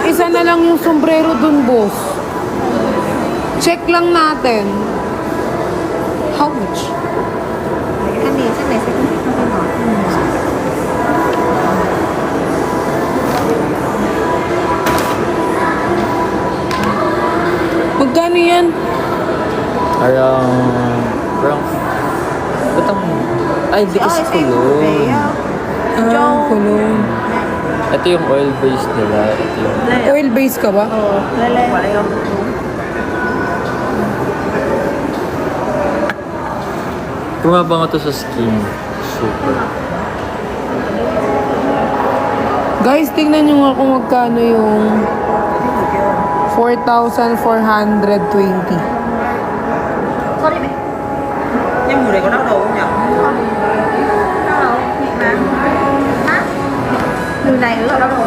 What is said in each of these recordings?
isa na lang yung sombrero dun, boss. Check lang natin. How much? อันนี้ใช่ไหมใช่ไหมใช่ไหม Magkano yan? Parang, ba't ang, ay, hindi kasi kulong. Kulong. Ito yung oil base nila. Ito yung, Oil base ka ba? Oo, lalay. Bumabanga to sa skin. Super. Guys, tingnan nyo nga kung magkano yung 4,420. Sorry, mẹ. Nhưng mùa này có đau đầu không nhỉ? Đau đầu, nhẹ mà. Hả? Từ này nữa là đau đầu.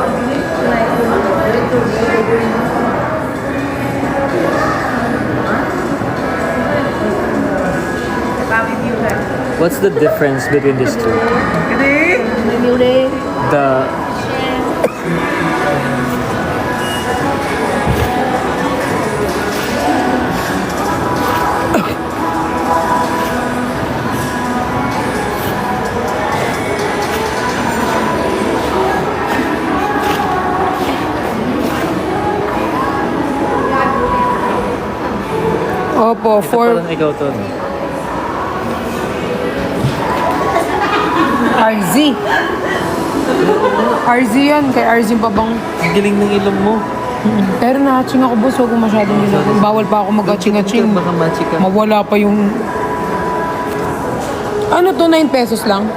Từ này. Bao nhiêu rồi? What's the difference between these two? Cái gì? Review đi. The, Opo, parang ikaw to, no? RZ. RZ yan. Kay RZ pa bang... Ang galing ng ilong mo. Pero na-hatching ako, boss. Huwag ko masyadong ginagawa. Bawal pa ako mag-hatching-hatching. Baka machi ka. Mawala pa yung... Ano to? 9 pesos lang?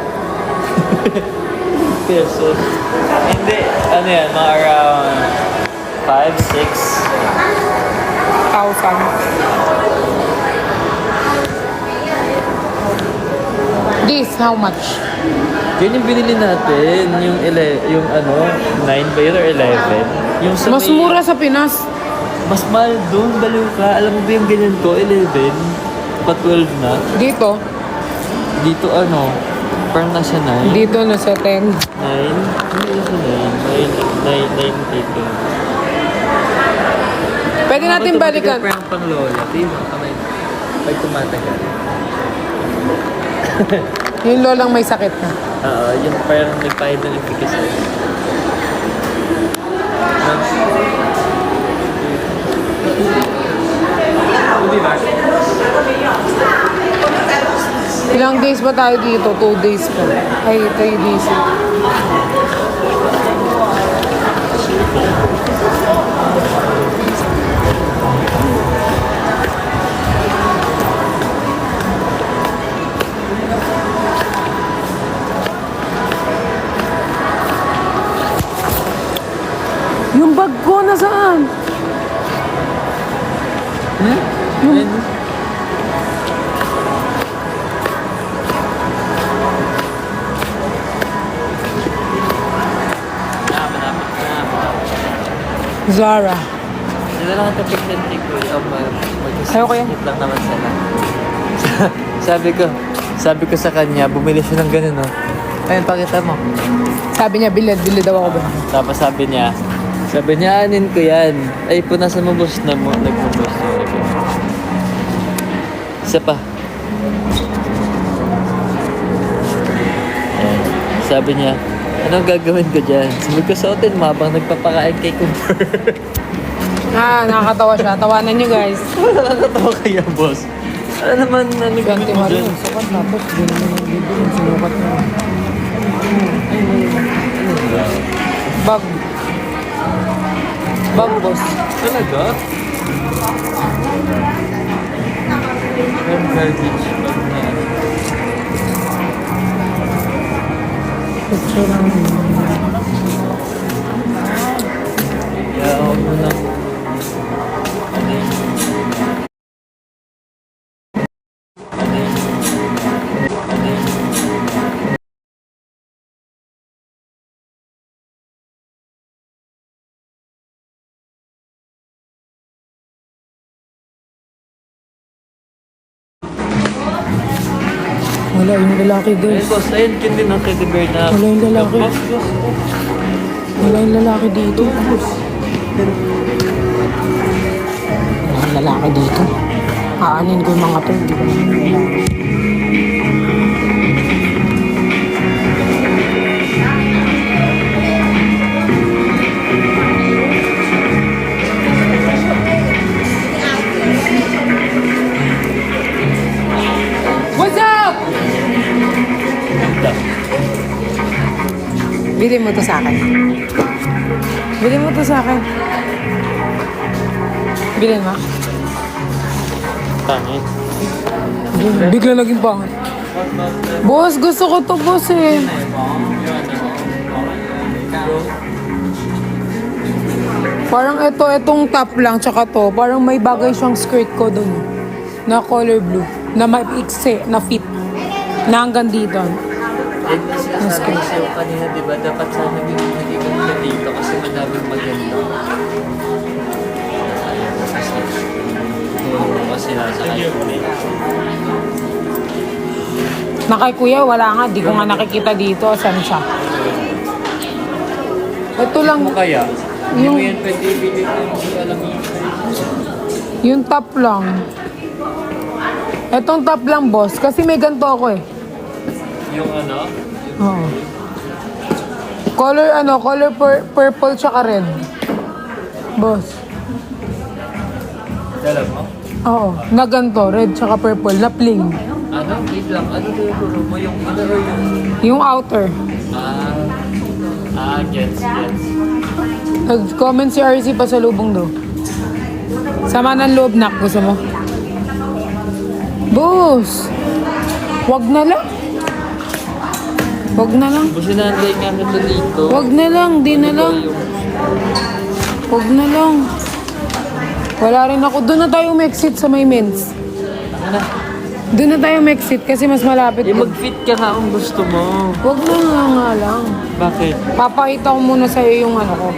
Pesos. Hindi. Ano yan? Mga around 5, 6. 1,000. This, how much? Yun yung binili natin. Yung ano, 9 ba yun or 11? Yung sa Mas may- mura sa Pinas. Mas mahal doon. Baliw ka. Alam mo ba yung ganyan ko? 11. Pa 12 na. Dito. Dito ano, parang nasa 9. Dito nasa 10. 9? Hindi nasa 9. 9 dito. Pwede natin balikan. Parang pang lola. Tingnan mo kamay. Pag tumatagal. Yung lolang may sakit na. Oo, yung parang nagpahid ng efficacy. Ilang days ba tayo dito? 2 days pa. Ay, 3 days. Yung bag ko, nasaan? Ayun. Zara. Sila lang ang topic ng take ko. Ayoko yan. Mag-snip lang naman sila. sabi ko sa kanya, bumili siya ng ganun, no? Ayun, pakita mo. Sabi niya, bilid daw ako ba? Tapos sabi niya, anin ko yan. Ay, punasan mo boss na mo. Nagpo-boss na. Isa pa. Ayan. Sabi niya, anong gagawin ko dyan? Sabi ko suotin mo habang nagpapakain kay Cooper. Nakakatawa siya. Tawanan niyo, guys. Nakakatawa kaya, boss. Ano naman, ano Ganti gawin mo Mario, dyan? sukat tapos din naman yung bibili. Sinukat na. Bag. Bag, boss. Talaga? Yung garbage bag na. Picture lang. Kaya ako muna. Wala yung lalaki, Ayun, guys. boss. Ayun, yun din ang teddy bear na. Wala yung lalaki. Boss, boss. Wala yung lalaki dito. Boss. Mga lalaki dito. Aanin ko yung mga to. Hindi ko na. What's up? Bili mo to sa akin. Bili mo to sa akin. Bilhin mo. Pangit. Bigla naging pangit. Boss, gusto ko to, boss eh. Parang itong top lang, tsaka to. Parang may bagay siyang skirt ko dun. Na color blue. Na maiksi, na fit. Na hanggang dito. Eh, sinasabi ko sa'yo kanina, di ba? Dapat sana naging ka dito kasi madaming maganda. Kasi nasa kayo. Na kay kuya, wala nga. Di ko nga nakikita dito. Saan siya? Ito lang. Ano kaya? Hindi Yung- mo yan pwede ibili kung hindi ka alam yun. Yung top lang. Etong top lang, boss. Kasi may ganito ako eh. Yung ano? Oo. Color purple tsaka red. Boss. Alam mo? Oo. Na ganito, red tsaka purple. Na pling. Ano? Wait lang. Ano tinuturo mo? Yung ano or yung... Yung outer. Gets. Nag-comment si RC pa sa lubong daw. Sama ng loob, nak. Gusto mo? Boss! Wag na lang. Wag na lang. Kasi nanday nga kita dito. Wag na lang. Di na lang. Wag na lang. Wala rin ako. Doon na tayo mag-exit sa may men's. Ano? Doon na tayo mag-exit kasi mas malapit. Eh, doon. mag-fit ka nga kung gusto mo. Wag na nga lang. Bakit? Papakita ko muna sa'yo yung ano ko.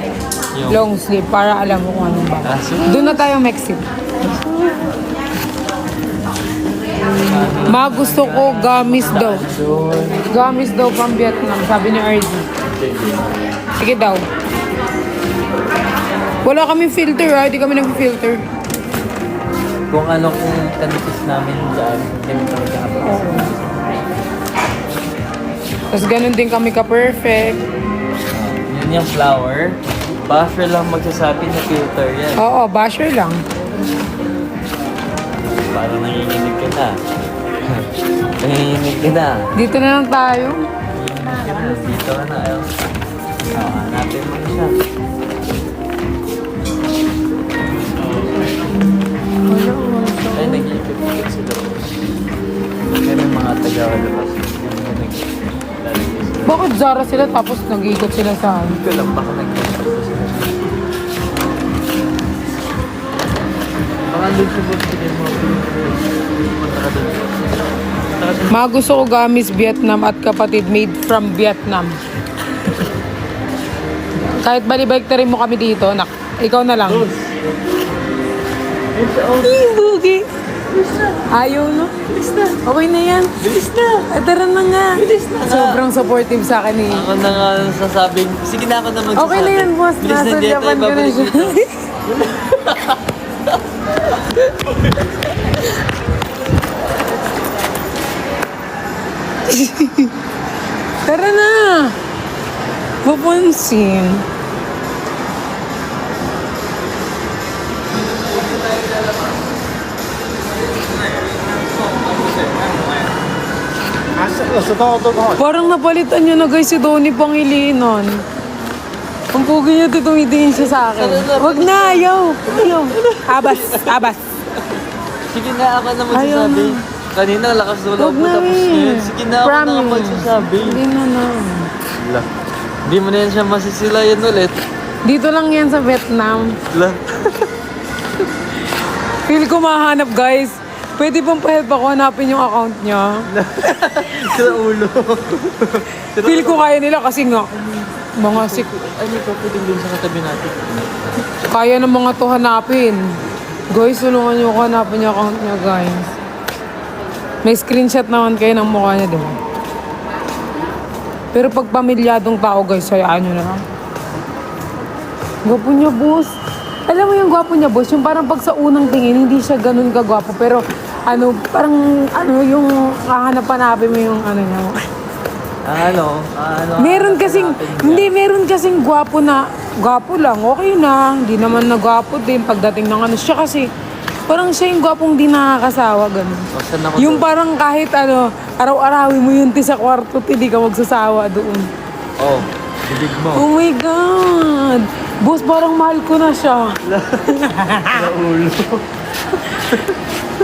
Yung... Long sleeve para alam mo kung anong ba. Sige. Doon na tayo mag-exit. Ma, gusto ko gamis daw. Doon. Gamis daw pang Vietnam, sabi ni RZ. Sige daw. Wala kami filter ha, hindi kami nag-filter. Kung ano kung kanipis namin dyan, ganito ka. Tapos ganun din kami ka-perfect. Yun yung flower. Buffer lang magsasabi na filter yan. Oo, basher lang. Parang nanginginig ka na. Nanginginig ka na. Dito na lang tayo. Nanginginig ka na. Dito ka na. Ayaw. Hanapin mo na siya. Ay, nag-iikot-ikot sila. Kaya yung mga taga-labas. Bakit Zara sila tapos nag-ikot sila sa akin? Hindi ko lang baka nag-iikot sila. Baka doon sa boss ko din mo. Punta ka doon. Punta ka sa... Mga gusto ko gamis Vietnam at kapatid made from Vietnam. Kahit balibalik na rin mo kami dito, nak. Ikaw na lang. Bugi. Ayaw no? Bilis na. Okay na yan. Bilis na. Tara na nga. Bilis na nga. Sobrang supportive sa akin eh. Ako na nga sasabing, sige na ako na magsasabi. Okay na yan, boss. Bilis na dito, Nasulyapan ko na ibabalik siya. dito. Tara na. Pupunsin. Parang napalitan niya na guys si Donnie Pangilinan. Ang pugi niya tumitingin siya sa akin. Wag na, ayaw. Ayaw. Abas. Sige na ako na Ayaw magsasabi. na. Kanina lakas na Wag mo na tapos eh. ngayon. Sige na ako na Promise. magsasabi. Hindi na. Wala. Hindi mo na yan siya masisilayan ulit. Dito lang yan sa Vietnam. Wala. Feel ko mahanap guys. Pwede bang pa-help ako hanapin yung account niya? Sa ulo. Feel ko kaya nila kasi nga. Mga sik. Ano ito? Pwedeng dun sa katabi natin. Kaya ng mga to hanapin. Guys, tulungan niyo ako hanapin yung account niya guys. May screenshot naman kayo ng mukha niya, diba? Pero pag pamilyadong tao guys, hayaan nyo na lang. Gapo niya, boss. Alam mo yung gwapo niya, boss, yung parang pag sa unang tingin, hindi siya ganun kagwapo. Pero, parang, yung hahanap-hanapin mo yung niya. Meron kasing, hindi, meron kasing gwapo na, gwapo lang, okay na. Hindi naman na gwapo din pagdating ng siya kasi, parang siya yung gwapong di nakakasawa, ganun. Saan ako Yung parang kahit araw-arawin mo yun sa kwarto, hindi ka magsasawa doon. Oh, bibig mo. Oh my God! Boss, parang mahal ko na siya. Sa ulo.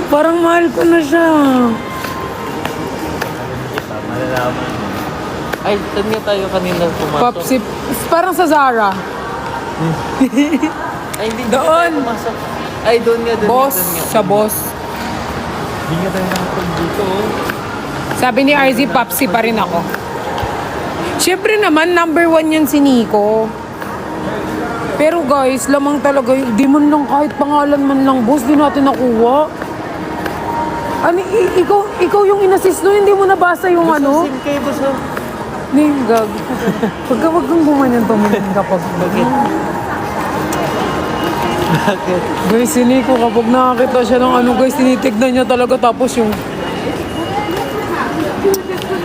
Parang mahal ko na siya. Malalaman. Ay, saan nga tayo kanina pumasok? Popsi, parang sa Zara. Ay, hindi Doon. tayo pumasok. Ay, doon nga. Boss, sa boss. Hindi nga tayo nakapag dito. Sabi ni RZ, Popsi pa rin ako. Siyempre naman, number 1 yan si Nico. Pero guys, lamang talaga, di man lang kahit pangalan man lang, boss, di natin nakuha. Ikaw yung inassist no, hindi mo nabasa yung Sim kayo, boss. Gag. Wag kang gumanyan tumingin kapag. Bakit? Guys, si Nico, kapag nakakita siya ng guys, tinitignan niya talaga tapos yung...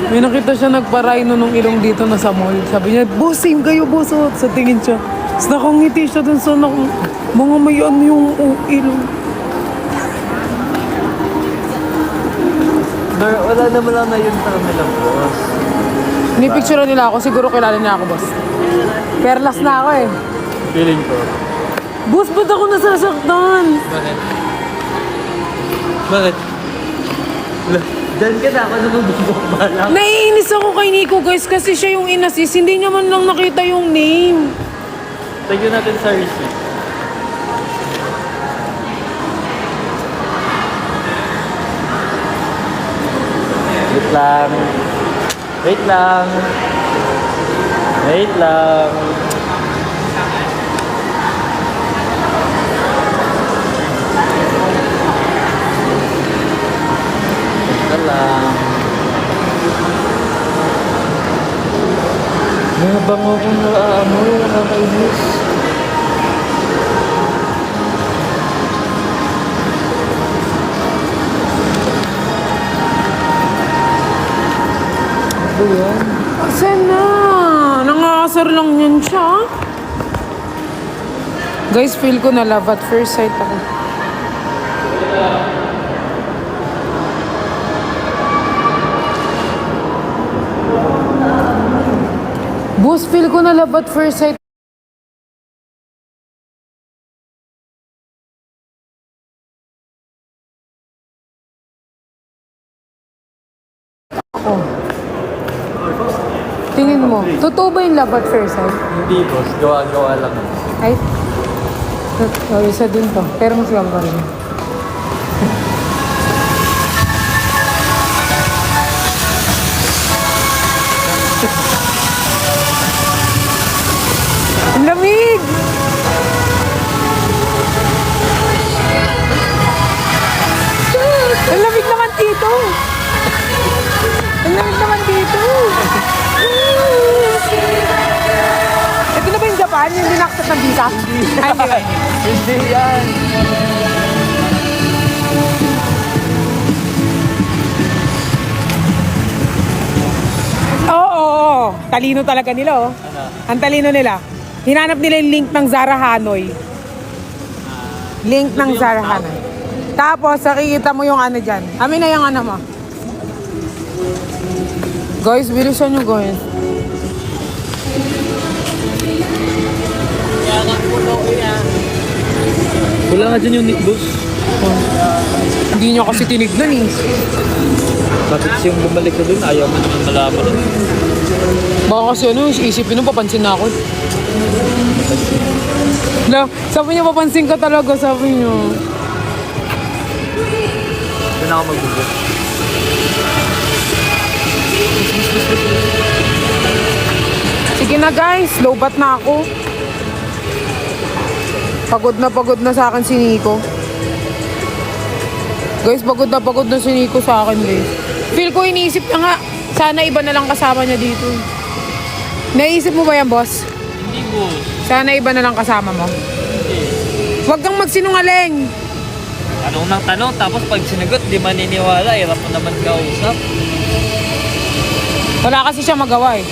May nakita siya nagpa-rhino nung ilong dito na sa mall. Sabi niya, boss, same kayo, boss. Sa tingin siya. Tapos nakangiti siya dun sa mga may yung ilong. Wala naman lang na yun para nila, boss. Pinipicture nila ako, siguro kilala niya ako, boss. Perlas na ako eh. Feeling ko. Boss, ba't ako nasasaktan? Bakit? Bakit? Diyan ka na ako namububok ba lang? Naiinis ako kay Nico, guys, kasi siya yung inassist. Hindi niya man lang nakita yung name. Tagyan natin sa receipt. Wait lang. Wait lang. Wait lang. Wait lang. May bango kong naaamoy, nakakainis. Ano yan? Asan na? Nangasar lang yan siya. Guys, feel ko na love at first sight ako. Boss, feel ko na love at first sight. Oh. Tingin mo, totoo ba yung love at first sight? Hindi, boss. Gawa-gawa lang. Ay, isa din to. Pero mas lang pa rin. Ang lamig! Ang lamig naman dito! Ang lamig naman dito! Ito na ba yung Japan? Yung dinaktat ng visa? Ay, hindi ba? Hindi yan. Oo. Talino talaga nila, oh. Ang talino nila. Hinanap nila yung link ng Zara Hanoi. Link ng Zara Hanoi. Tapos, nakikita mo yung dyan. Amin na yung mo. Guys, bilisan nyo, guys. Wala nga dyan yung Nick, boss. Hindi nyo kasi tinignan eh. Bakit siyang bumalik na dun? Ayaw mo naman malaman. Baka kasi isipin nung papansin na ako. Sabi niya papansin ka talaga, sabi niyo. Doon ako magbubukas. Sige na guys, low bat na ako. Pagod na sa akin si Nico. Guys, pagod na si Nico sa akin, guys. Feel ko iniisip niya nga, sana iba na lang kasama niya dito. Naisip mo ba yan, boss? Hindi, boss. Sana iba na lang kasama mo. Hindi. Huwag kang magsinungaling. Tanong ng tanong, tapos pag sinagot, di maniniwala, hirap mo naman kausap. Wala kasi siya magawa eh.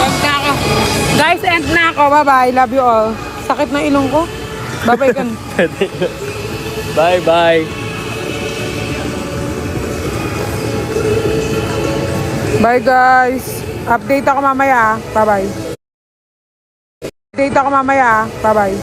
End na ako. Guys, end na ako. Bye-bye. Love you all. Sakit na ilong ko. Bye-bye ka na. Bye-bye. Bye guys. Update ako mamaya. Bye-bye. Update ako mamaya. Bye-bye.